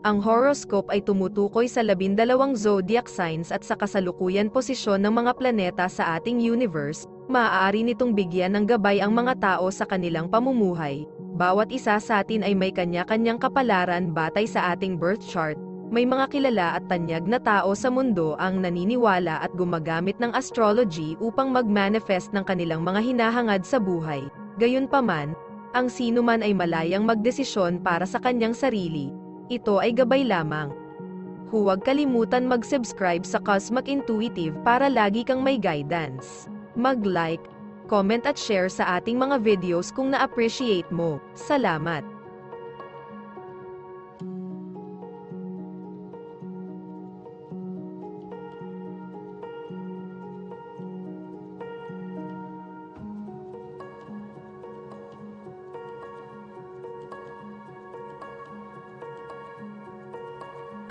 Ang horoscope ay tumutukoy sa 12 zodiac signs at sa kasalukuyan posisyon ng mga planeta sa ating universe. Maaari nitong bigyan ng gabay ang mga tao sa kanilang pamumuhay. Bawat isa sa atin ay may kanya-kanyang kapalaran batay sa ating birth chart. May mga kilala at tanyag na tao sa mundo ang naniniwala at gumagamit ng astrology upang mag-manifest ng kanilang mga hinahangad sa buhay. Gayunpaman, ang sinuman ay malayang magdesisyon para sa kanyang sarili. Ito ay gabay lamang. Huwag kalimutan mag-subscribe sa Cosmic Intuitive para lagi kang may guidance. Mag-like, comment at share sa ating mga videos kung na-appreciate mo. Salamat!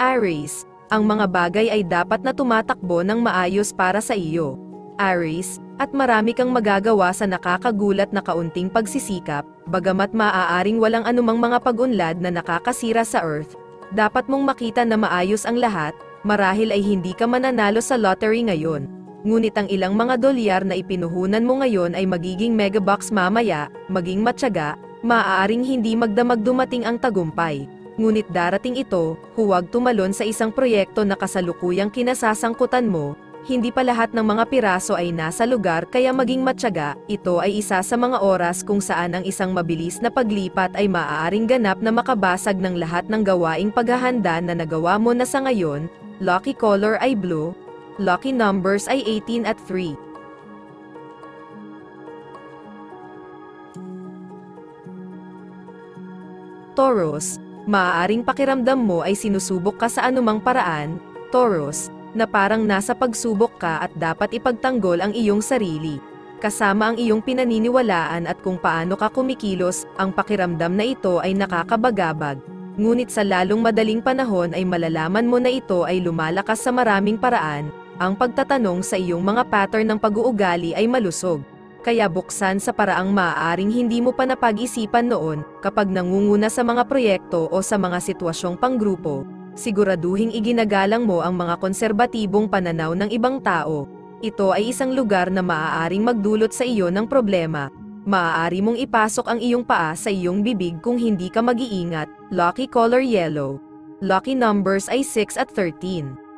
Aries, ang mga bagay ay dapat na tumatakbo ng maayos para sa iyo. Aries, at marami kang magagawa sa nakakagulat na kaunting pagsisikap, bagamat maaaring walang anumang mga pag-unlad na nakakasira sa Earth. Dapat mong makita na maayos ang lahat, marahil ay hindi ka mananalo sa lottery ngayon. Ngunit ang ilang mga dolyar na ipinuhunan mo ngayon ay magiging megabucks mamaya, maging matyaga, maaaring hindi magdamag dumating ang tagumpay. Ngunit darating ito, huwag tumalon sa isang proyekto na kasalukuyang kinasasangkutan mo. Hindi pa lahat ng mga piraso ay nasa lugar kaya maging matyaga. Ito ay isa sa mga oras kung saan ang isang mabilis na paglipat ay maaaring ganap na makabasag ng lahat ng gawaing paghahanda na nagawa mo na sa ngayon. Lucky color ay blue. Lucky numbers ay 18 at 3. Taurus, maaaring pakiramdam mo ay sinusubok ka sa anumang paraan, Taurus, na parang nasa pagsubok ka at dapat ipagtanggol ang iyong sarili. Kasama ang iyong pinaniniwalaan at kung paano ka kumikilos, ang pakiramdam na ito ay nakakabagabag. Ngunit sa lalong madaling panahon ay malalaman mo na ito ay lumalakas sa maraming paraan. Ang pagtatanong sa iyong mga pattern ng pag-uugali ay malusog. Kaya buksan sa paraang maaaring hindi mo pa napag-isipan noon, kapag nangunguna sa mga proyekto o sa mga sitwasyong panggrupo, siguraduhing iginagalang mo ang mga konserbatibong pananaw ng ibang tao. Ito ay isang lugar na maaaring magdulot sa iyo ng problema. Maaari mong ipasok ang iyong paa sa iyong bibig kung hindi ka mag-iingat. Lucky color yellow. Lucky numbers ay 6 at 13.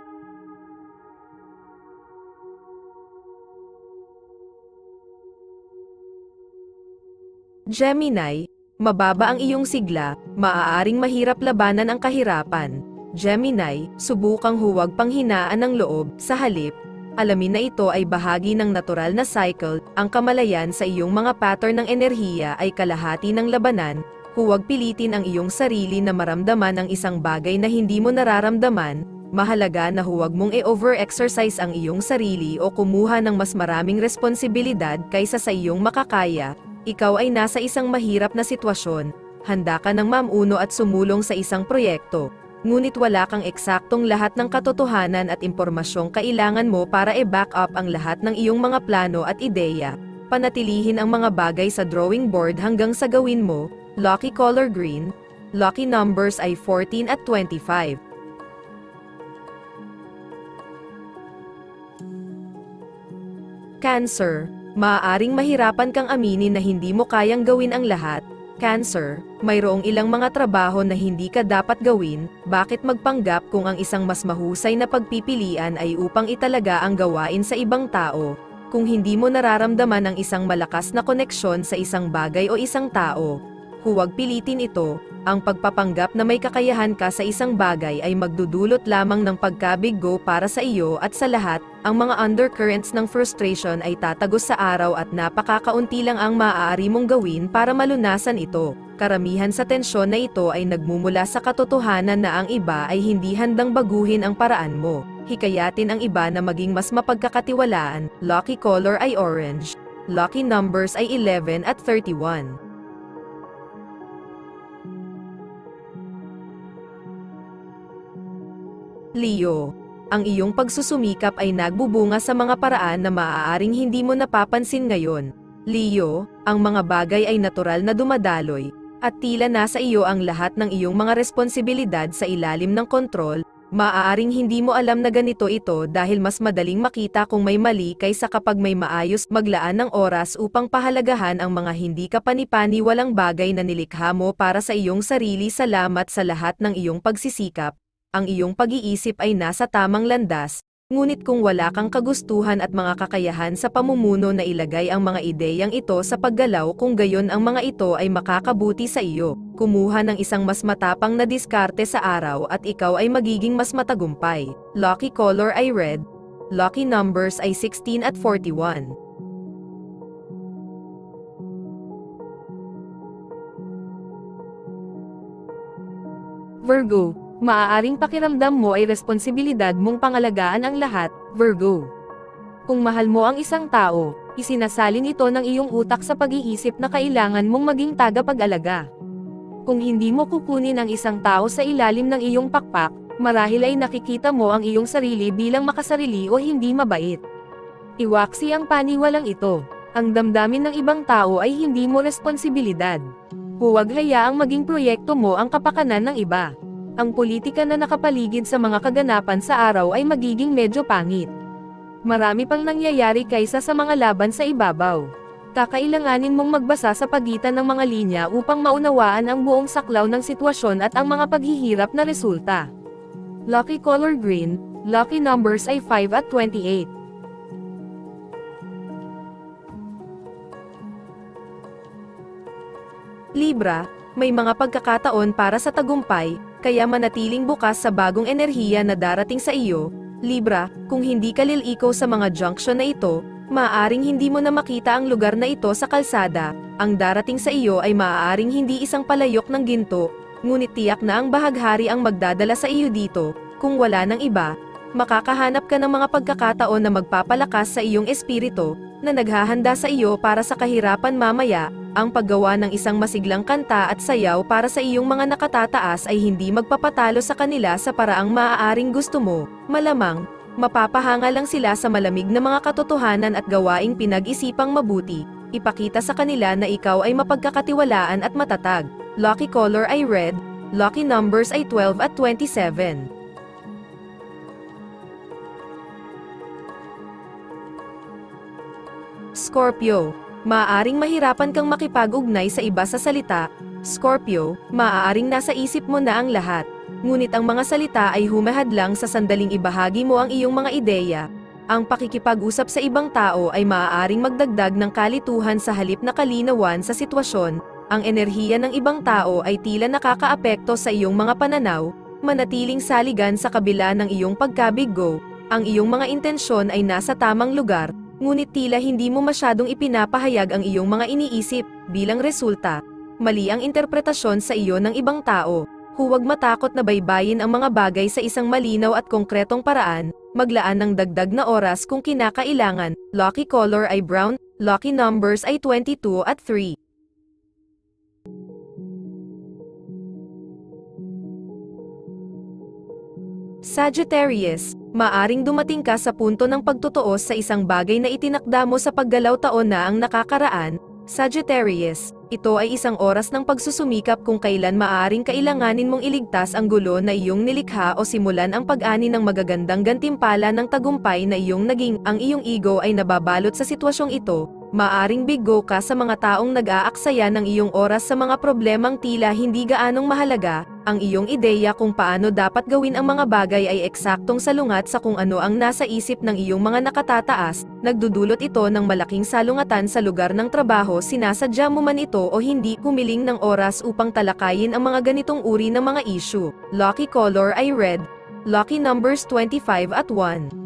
Gemini, mababa ang iyong sigla, maaaring mahirap labanan ang kahirapan. Gemini, subukang huwag panghinaan ng loob, sa halip, alamin na ito ay bahagi ng natural na cycle, ang kamalayan sa iyong mga pattern ng enerhiya ay kalahati ng labanan, huwag pilitin ang iyong sarili na maramdaman ang isang bagay na hindi mo nararamdaman, mahalaga na huwag mong i-over-exercise ang iyong sarili o kumuha ng mas maraming responsibilidad kaysa sa iyong makakaya. Ikaw ay nasa isang mahirap na sitwasyon, handa ka ng mamuno at sumulong sa isang proyekto, ngunit wala kang eksaktong lahat ng katotohanan at impormasyong kailangan mo para i-back up ang lahat ng iyong mga plano at ideya. Panatilihin ang mga bagay sa drawing board hanggang sa gawin mo. Lucky color green. Lucky numbers ay 14 at 25. Cancer, maaaring mahirapan kang aminin na hindi mo kayang gawin ang lahat. Cancer, mayroong ilang mga trabaho na hindi ka dapat gawin, bakit magpanggap kung ang isang mas mahusay na pagpipilian ay upang italaga ang gawain sa ibang tao? Kung hindi mo nararamdaman ang isang malakas na koneksyon sa isang bagay o isang tao, huwag pilitin ito. Ang pagpapanggap na may kakayahan ka sa isang bagay ay magdudulot lamang ng pagkabiggo para sa iyo at sa lahat. Ang mga undercurrents ng frustration ay tatagos sa araw at napakakaunti lang ang maaari mong gawin para malunasan ito. Karamihan sa tensyon na ito ay nagmumula sa katotohanan na ang iba ay hindi handang baguhin ang paraan mo. Hikayatin ang iba na maging mas mapagkakatiwalaan. Lucky color ay orange. Lucky numbers ay 11 at 31. Leo, ang iyong pagsusumikap ay nagbubunga sa mga paraan na maaaring hindi mo napapansin ngayon. Leo, ang mga bagay ay natural na dumadaloy. at tila nasa iyo ang lahat ng iyong mga responsibilidad sa ilalim ng kontrol, maaaring hindi mo alam na ganito ito dahil mas madaling makita kung may mali kaysa kapag may maayos maglaan ng oras upang pahalagahan ang mga hindi kapani-paniwalang bagay na nilikha mo para sa iyong sarili. Salamat sa lahat ng iyong pagsisikap. Ang iyong pag-iisip ay nasa tamang landas, ngunit kung wala kang kagustuhan at mga kakayahan sa pamumuno na ilagay ang mga ideyang ito sa paggalaw, kung gayon ang mga ito ay makakabuti sa iyo, kumuha ng isang mas matapang na diskarte sa araw at ikaw ay magiging mas matagumpay. Lucky color ay red. Lucky numbers ay 16 at 41. Virgo, maaaring pakiramdam mo ay responsibilidad mong pangalagaan ang lahat, Virgo. Kung mahal mo ang isang tao, isinasalin ito ng iyong utak sa pag-iisip na kailangan mong maging tagapag-alaga. Kung hindi mo kukunin ang isang tao sa ilalim ng iyong pakpak, marahil ay nakikita mo ang iyong sarili bilang makasarili o hindi mabait. Iwaksi ang paniwalang ito. Ang damdamin ng ibang tao ay hindi mo responsibilidad. Huwag hayaang maging proyekto mo ang kapakanan ng iba. Ang politika na nakapaligid sa mga kaganapan sa araw ay magiging medyo pangit. Marami pang nangyayari kaysa sa mga laban sa ibabaw. Kakailanganin mong magbasa sa pagitan ng mga linya upang maunawaan ang buong saklaw ng sitwasyon at ang mga paghihirap na resulta. Lucky color green, lucky numbers ay 5 at 28. Libra, may mga pagkakataon para sa tagumpay, kaya manatiling bukas sa bagong enerhiya na darating sa iyo. Libra, kung hindi ka liliko sa mga junction na ito, maaaring hindi mo na makita ang lugar na ito sa kalsada. Ang darating sa iyo ay maaaring hindi isang palayok ng ginto, ngunit tiyak na ang bahaghari ang magdadala sa iyo dito. Kung wala ng iba, makakahanap ka ng mga pagkakataon na magpapalakas sa iyong espiritu, na naghahanda sa iyo para sa kahirapan mamaya. Ang paggawa ng isang masiglang kanta at sayaw para sa iyong mga nakatataas ay hindi magpapatalo sa kanila sa paraang maaaring gusto mo. Malamang, mapapahanga lang sila sa malamig na mga katotohanan at gawaing pinag-isipang mabuti. Ipakita sa kanila na ikaw ay mapagkakatiwalaan at matatag. Lucky color ay red. Lucky numbers ay 12 at 27. Scorpio, maaaring mahirapan kang makipag-ugnay sa iba sa salita. Scorpio, maaaring nasa isip mo na ang lahat, ngunit ang mga salita ay humahadlang sa sandaling ibahagi mo ang iyong mga ideya. Ang pakikipag-usap sa ibang tao ay maaaring magdagdag ng kalituhan sa halip na kalinawan sa sitwasyon. Ang enerhiya ng ibang tao ay tila nakakaapekto sa iyong mga pananaw. Manatiling saligan sa kabila ng iyong pagkabiggo. Ang iyong mga intensyon ay nasa tamang lugar, ngunit tila hindi mo masyadong ipinapahayag ang iyong mga iniisip. Bilang resulta, mali ang interpretasyon sa iyo ng ibang tao. Huwag matakot na baybayin ang mga bagay sa isang malinaw at konkretong paraan. Maglaan ng dagdag na oras kung kinakailangan. Lucky color ay brown. Lucky numbers ay 22 at 3. Sagittarius, maaring dumating ka sa punto ng pagtutuos sa isang bagay na itinakda mo sa paggalaw taon na ang nakakaraan. Sagittarius, ito ay isang oras ng pagsusumikap kung kailan maaring kailanganin mong iligtas ang gulo na iyong nilikha o simulan ang pag-ani ng magagandang gantimpala ng tagumpay na iyong naging. Ang iyong ego ay nababalot sa sitwasyong ito. Maaring bigo ka sa mga taong nag-aaksaya ng iyong oras sa mga problemang tila hindi gaanong mahalaga. Ang iyong ideya kung paano dapat gawin ang mga bagay ay eksaktong salungat sa kung ano ang nasa isip ng iyong mga nakatataas. Nagdudulot ito ng malaking salungatan sa lugar ng trabaho. Sinasadya mo man ito o hindi, humiling ng oras upang talakayin ang mga ganitong uri ng mga issue. Lucky color ay red. Lucky numbers 25 at 1.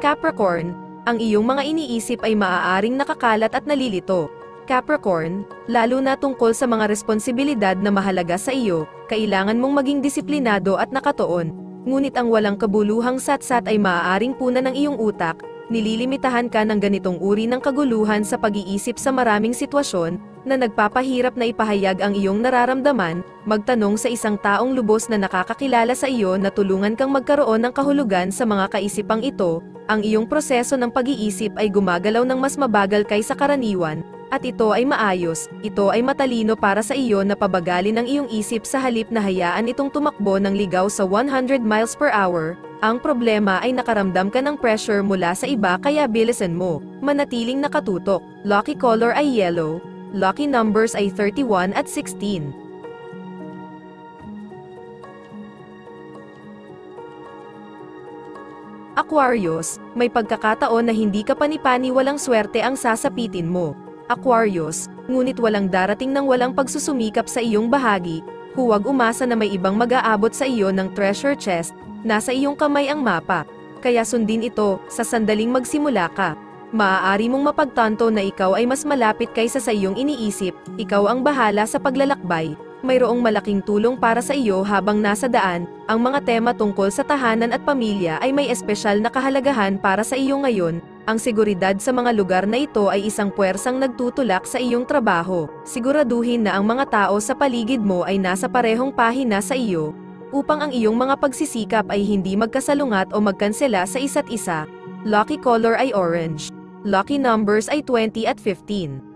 Capricorn, ang iyong mga iniisip ay maaaring nakakalat at nalilito. Capricorn, lalo na tungkol sa mga responsibilidad na mahalaga sa iyo, kailangan mong maging disiplinado at nakatuon. Ngunit ang walang kabuluhang satsat ay maaaring punan ng iyong utak. nililimitahan ka ng ganitong uri ng kaguluhan sa pag-iisip sa maraming sitwasyon, na nagpapahirap na ipahayag ang iyong nararamdaman, magtanong sa isang taong lubos na nakakakilala sa iyo na tulungan kang magkaroon ng kahulugan sa mga kaisipang ito, ang iyong proseso ng pag-iisip ay gumagalaw ng mas mabagal kaysa karaniwan, at ito ay maayos, ito ay matalino para sa iyo na pabagalin ang iyong isip sa halip na hayaan itong tumakbo ng ligaw sa 100 miles per hour. Ang problema ay nakaramdam ka ng pressure mula sa iba kaya bilisan mo, manatiling nakatutok. Lucky color ay yellow. Lucky numbers ay 31 at 16. Aquarius, may pagkakataon na hindi ka panipaniwalang swerte ang sasapitin mo. Aquarius, ngunit walang darating ng walang pagsusumikap sa iyong bahagi. Huwag umasa na may ibang mag-aabot sa iyo ng treasure chest. Nasa iyong kamay ang mapa. Kaya sundin ito, sa sandaling magsimula ka. Maaari mong mapagtanto na ikaw ay mas malapit kaysa sa iyong iniisip, ikaw ang bahala sa paglalakbay. Mayroong malaking tulong para sa iyo habang nasa daan, ang mga tema tungkol sa tahanan at pamilya ay may espesyal na kahalagahan para sa iyo ngayon. Ang seguridad sa mga lugar na ito ay isang puwersang nagtutulak sa iyong trabaho. Siguraduhin na ang mga tao sa paligid mo ay nasa parehong pahina sa iyo, upang ang iyong mga pagsisikap ay hindi magkasalungat o magkansela sa isa't isa. Lucky color ay orange. Lucky numbers ay 20 at 15.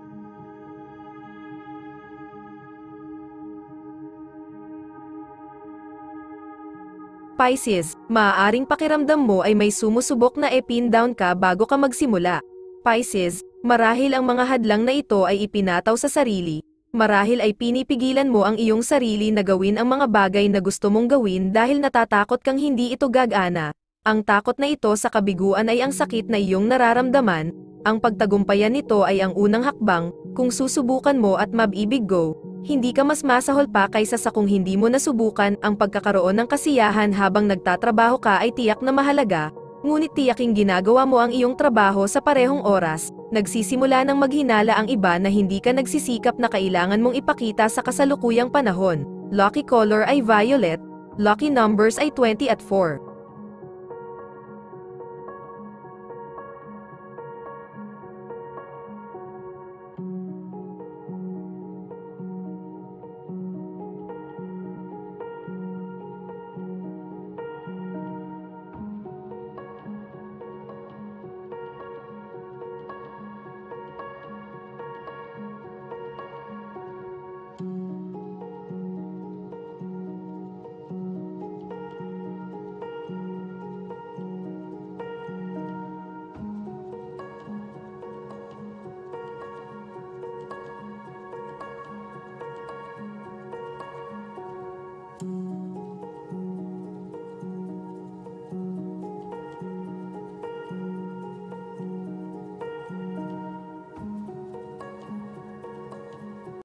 Pisces, maaaring pakiramdam mo ay may sumusubok na pin down ka bago ka magsimula. Pisces, marahil ang mga hadlang na ito ay ipinataw sa sarili. Marahil ay pinipigilan mo ang iyong sarili na gawin ang mga bagay na gusto mong gawin dahil natatakot kang hindi ito gagana. Ang takot na ito sa kabiguan ay ang sakit na iyong nararamdaman. Ang pagtagumpayan nito ay ang unang hakbang. Kung susubukan mo at mabibig go, hindi ka mas masahol pa kaysa sa kung hindi mo nasubukan. Ang pagkakaroon ng kasiyahan habang nagtatrabaho ka ay tiyak na mahalaga, ngunit tiyaking ginagawa mo ang iyong trabaho sa parehong oras. Nagsisimula ng maghinala ang iba na hindi ka nagsisikap na kailangan mong ipakita sa kasalukuyang panahon. Lucky color ay violet. Lucky numbers ay 20 at 4.